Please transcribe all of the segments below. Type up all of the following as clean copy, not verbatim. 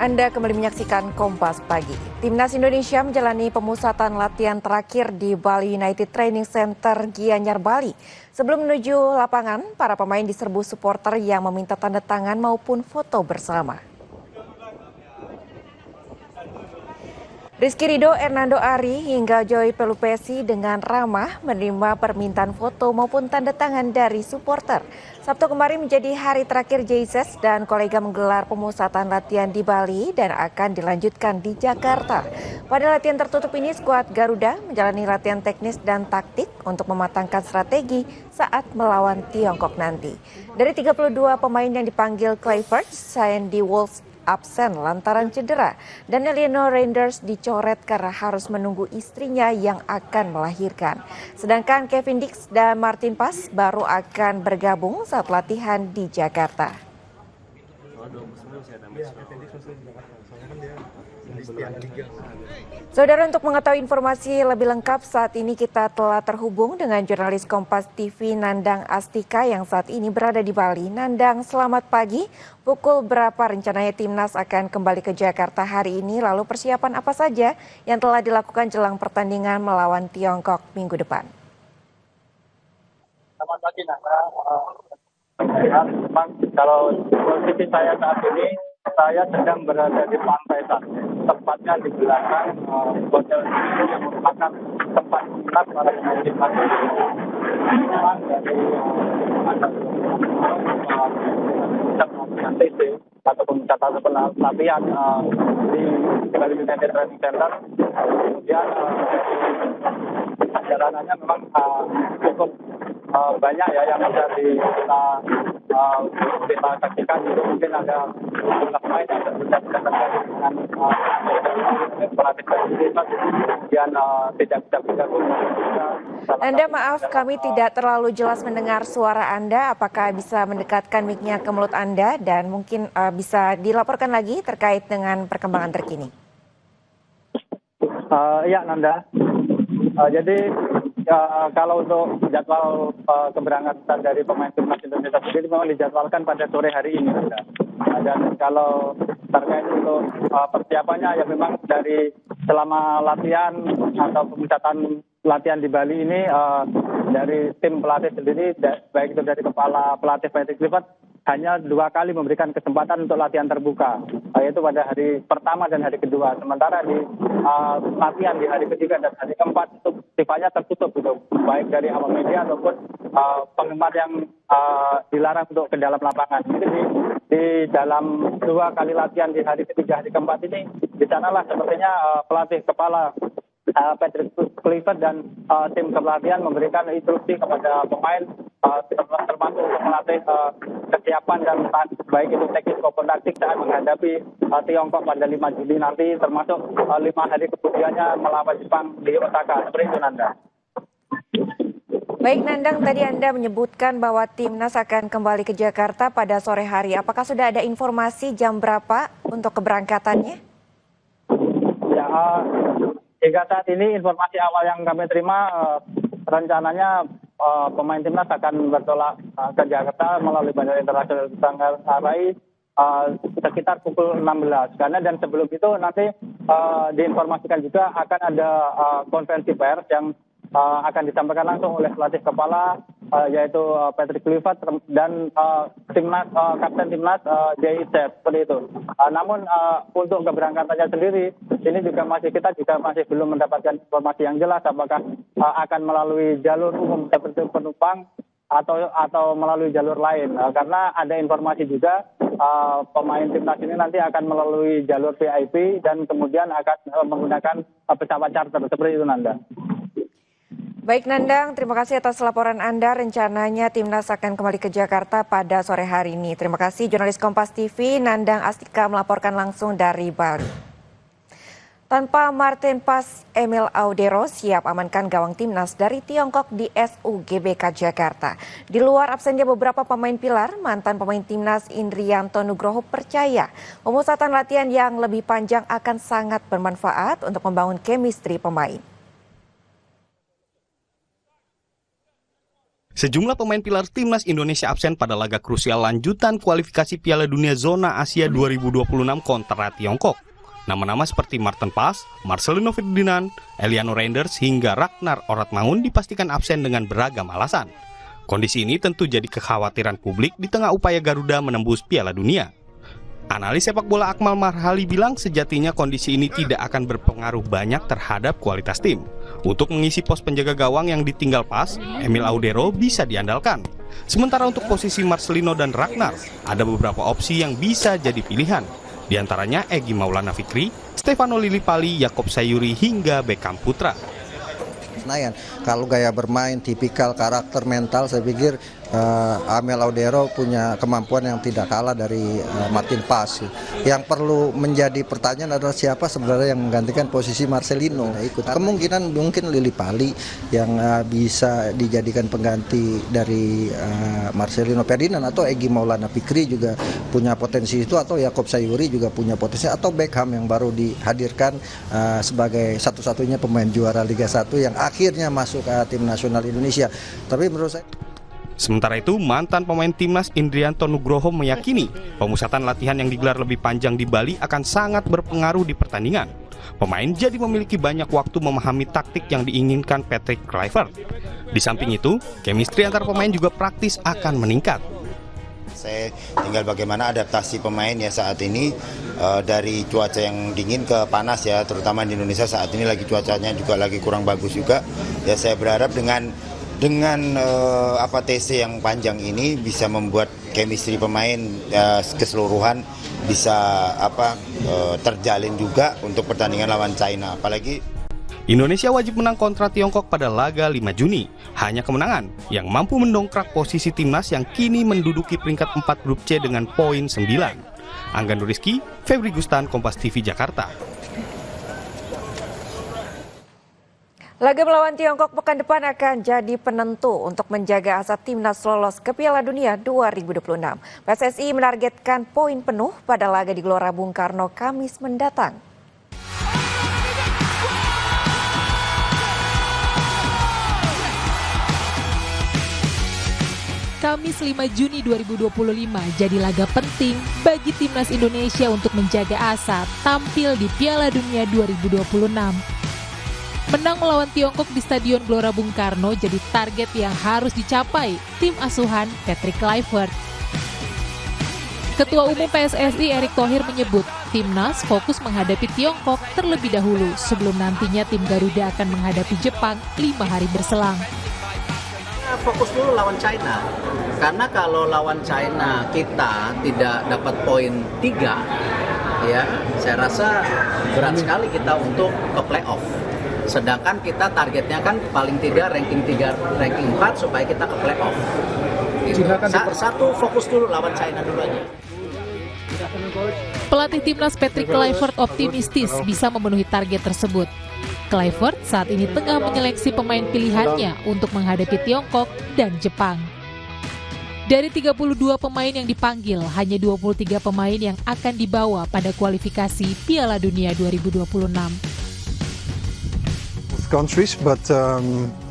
Anda kembali menyaksikan Kompas Pagi. Timnas Indonesia menjalani pemusatan latihan terakhir di Bali United Training Center Gianyar, Bali. Sebelum menuju lapangan, para pemain diserbu supporter yang meminta tanda tangan maupun foto bersama. Rizky Ridho, Hernando Ari, hingga Joy Pelupesi dengan ramah menerima permintaan foto maupun tanda tangan dari supporter. Sabtu kemarin menjadi hari terakhir Jesus dan kolega menggelar pemusatan latihan di Bali dan akan dilanjutkan di Jakarta. Pada latihan tertutup ini, skuad Garuda menjalani latihan teknis dan taktik untuk mematangkan strategi saat melawan Tiongkok nanti. Dari 32 pemain yang dipanggil Kluivert, Sandy Walsh absen lantaran cedera dan Eleanor Reinders dicoret karena harus menunggu istrinya yang akan melahirkan. Sedangkan Kevin Dix dan Martin Pas baru akan bergabung saat latihan di Jakarta. Saudara, untuk mengetahui informasi lebih lengkap saat ini kita telah terhubung dengan jurnalis Kompas TV Nandang Astika yang saat ini berada di Bali. Nandang, selamat pagi. Pukul berapa rencananya Timnas akan kembali ke Jakarta hari ini? Lalu persiapan apa saja yang telah dilakukan jelang pertandingan melawan Tiongkok minggu depan? Selamat pagi, Nanda. Memang kalau posisi saya saat ini, saya sedang berada di pantai Santai, tepatnya di belakang hotel yang merupakan tempat timnas para pemain timnas. Memang dari TC ataupun catatan latihan di Bali United Training Center, kemudian perjalanannya memang cukup banyak ya yang bisa kita saksikan. Itu mungkin ada jumlah pemain yang bisa terkait dengan pelatih kita, kemudian tidak bergabung. Anda, maaf, kami tidak terlalu jelas mendengar suara Anda. Apakah bisa mendekatkan mic-nya ke mulut Anda dan mungkin bisa dilaporkan lagi terkait dengan perkembangan terkini? Ya, Nanda. Jadi kalau untuk jadwal keberangkatan dari pemain timnas Indonesia sendiri memang dijadwalkan pada sore hari ini. Dan kalau terkait untuk persiapannya ya memang dari selama latihan atau pemusatan latihan di Bali ini dari tim pelatih sendiri, baik itu dari kepala pelatih Patrick Kluivert, hanya 2 kali memberikan kesempatan untuk latihan terbuka, yaitu pada hari pertama dan hari kedua. Sementara di latihan di hari ketiga dan hari keempat itu sifatnya tertutup, gitu, baik dari awak media ataupun penggemar yang dilarang untuk ke dalam lapangan. Jadi di dalam 2 kali latihan di hari ketiga, hari keempat ini, di sanalah sepertinya pelatih kepala Patrick Kluivert dan tim kepelatihan memberikan instruksi kepada pemain termasuk untuk melatih kesiapan dan baik itu teknis maupun taktik saat menghadapi Tiongkok pada 5 Juli nanti, termasuk 5 hari kemudiannya melawan Jepang di Osaka. Seperti itu, Nanda. Baik, Nandang, tadi Anda menyebutkan bahwa Timnas akan kembali ke Jakarta pada sore hari. Apakah sudah ada informasi jam berapa untuk keberangkatannya? Ya, hingga saat ini informasi awal yang kami terima rencananya pemain timnas akan bertolak ke Jakarta melalui Bandara Internasional Ngurah Rai sekitar pukul 16. Karena dan sebelum itu nanti diinformasikan juga akan ada konferensi pers yang akan disampaikan langsung oleh pelatih kepala yaitu Patrick Kluivert dan timnas kapten timnas JIZ, seperti itu. Namun untuk keberangkatannya sendiri ini juga kita masih belum mendapatkan informasi yang jelas apakah akan melalui jalur umum seperti penumpang atau melalui jalur lain, karena ada informasi juga pemain timnas ini nanti akan melalui jalur VIP dan kemudian akan menggunakan pesawat charter, seperti itu, Nanda. Baik, Nandang, terima kasih atas laporan Anda. Rencananya Timnas akan kembali ke Jakarta pada sore hari ini. Terima kasih jurnalis Kompas TV Nandang Astika melaporkan langsung dari Bali. Tanpa Martin Pas, Emil Audero siap amankan gawang Timnas dari Tiongkok di SUGBK Jakarta. Di luar absennya beberapa pemain pilar, mantan pemain Timnas Indrianto Nugroho percaya pemusatan latihan yang lebih panjang akan sangat bermanfaat untuk membangun chemistry pemain. Sejumlah pemain pilar timnas Indonesia absen pada laga krusial lanjutan kualifikasi Piala Dunia Zona Asia 2026 kontra Tiongkok. Nama-nama seperti Martin Pas, Marcelino Ferdinand, Eliano Reinders hingga Ragnar Oratmangun dipastikan absen dengan beragam alasan. Kondisi ini tentu jadi kekhawatiran publik di tengah upaya Garuda menembus Piala Dunia. Analis sepak bola Akmal Marhali bilang sejatinya kondisi ini tidak akan berpengaruh banyak terhadap kualitas tim. Untuk mengisi pos penjaga gawang yang ditinggal Pas, Emil Audero bisa diandalkan. Sementara untuk posisi Marcelino dan Ragnar, ada beberapa opsi yang bisa jadi pilihan. Di antaranya Egy Maulana Fikri, Stefano Lillipali, Yakob Sayuri hingga Beckham Putra. Senayan, kalau gaya bermain, tipikal karakter mental, saya pikir Amel Audero punya kemampuan yang tidak kalah dari Martin Pas. Yang perlu menjadi pertanyaan adalah siapa sebenarnya yang menggantikan posisi Marcelino. Kemungkinan mungkin Lillipali yang bisa dijadikan pengganti dari Marcelino Ferdinand, atau Egy Maulana Fikri juga punya potensi itu, atau Yakob Sayuri juga punya potensi, atau Beckham yang baru dihadirkan sebagai satu-satunya pemain juara Liga 1 yang akhirnya masuk ke tim nasional Indonesia. Tapi menurut saya, sementara itu, mantan pemain timnas Indrianto Nugroho meyakini pemusatan latihan yang digelar lebih panjang di Bali akan sangat berpengaruh di pertandingan. Pemain jadi memiliki banyak waktu memahami taktik yang diinginkan Patrick Kluivert. Di samping itu, chemistry antar pemain juga praktis akan meningkat. Saya tinggal bagaimana adaptasi pemain ya saat ini dari cuaca yang dingin ke panas ya, terutama di Indonesia saat ini lagi cuacanya juga lagi kurang bagus juga. Ya saya berharap dengan TC yang panjang ini bisa membuat chemistry pemain keseluruhan bisa terjalin juga untuk pertandingan lawan China. Apalagi Indonesia wajib menang kontra Tiongkok pada laga 5 Juni. Hanya kemenangan yang mampu mendongkrak posisi timnas yang kini menduduki peringkat 4 grup C dengan poin 9. Angga Nuriski, Febri Gustan, Kompas TV Jakarta. Laga melawan Tiongkok pekan depan akan jadi penentu untuk menjaga asa timnas lolos ke Piala Dunia 2026. PSSI menargetkan poin penuh pada laga di Gelora Bung Karno Kamis mendatang. Kamis 5 Juni 2025 jadi laga penting bagi timnas Indonesia untuk menjaga asa tampil di Piala Dunia 2026. Menang melawan Tiongkok di Stadion Gelora Bung Karno jadi target yang harus dicapai tim asuhan Patrick Kluivert. Ketua Umum PSSI Erick Thohir menyebut timnas fokus menghadapi Tiongkok terlebih dahulu sebelum nantinya tim Garuda akan menghadapi Jepang 5 hari berselang. Fokus dulu lawan China, karena kalau lawan China kita tidak dapat poin 3, ya saya rasa berat sekali kita untuk ke playoff. Sedangkan kita targetnya kan paling tidak ranking 3, ranking 4 supaya kita ke playoff. Gitu. Satu fokus dulu lawan China dulu aja. Pelatih timnas Patrick Kluivert optimistis bisa memenuhi target tersebut. Kluivert saat ini tengah menyeleksi pemain pilihannya untuk menghadapi Tiongkok dan Jepang. Dari 32 pemain yang dipanggil, hanya 23 pemain yang akan dibawa pada kualifikasi Piala Dunia 2026. Countries, but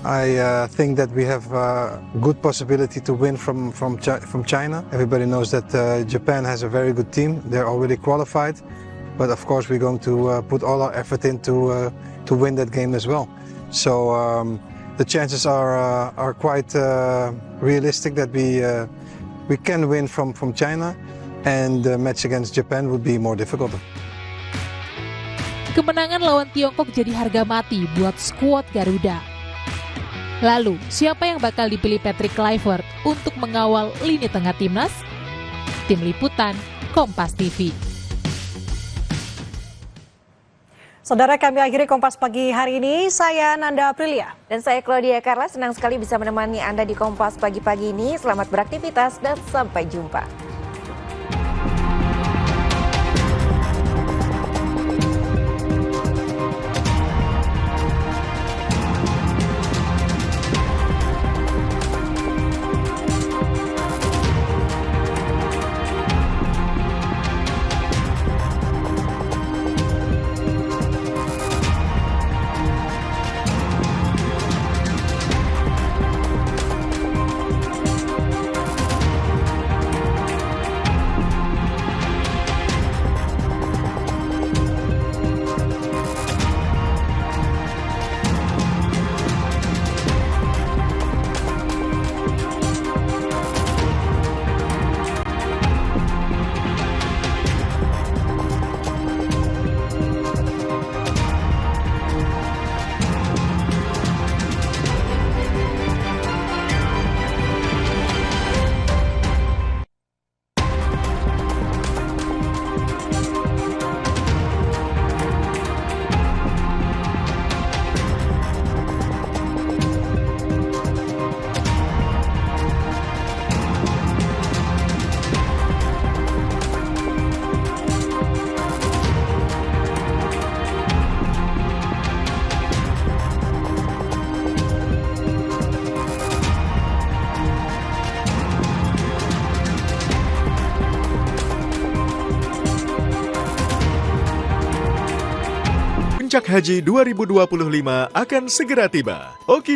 I think that we have a good possibility to win from China. Everybody knows that Japan has a very good team. They're already qualified, but of course we're going to put all our effort in to win that game as well. So the chances are quite realistic that we can win from China, and the match against Japan would be more difficult. Kemenangan lawan Tiongkok jadi harga mati buat skuad Garuda. Lalu, siapa yang bakal dipilih Patrick Kluivert untuk mengawal lini tengah timnas? Tim Liputan, Kompas TV. Saudara, kami akhiri Kompas Pagi hari ini. Saya Nanda Aprilia. Dan saya Claudia Carla, senang sekali bisa menemani Anda di Kompas Pagi-pagi ini. Selamat beraktivitas dan sampai jumpa. Puncak Haji 2025 akan segera tiba. Oki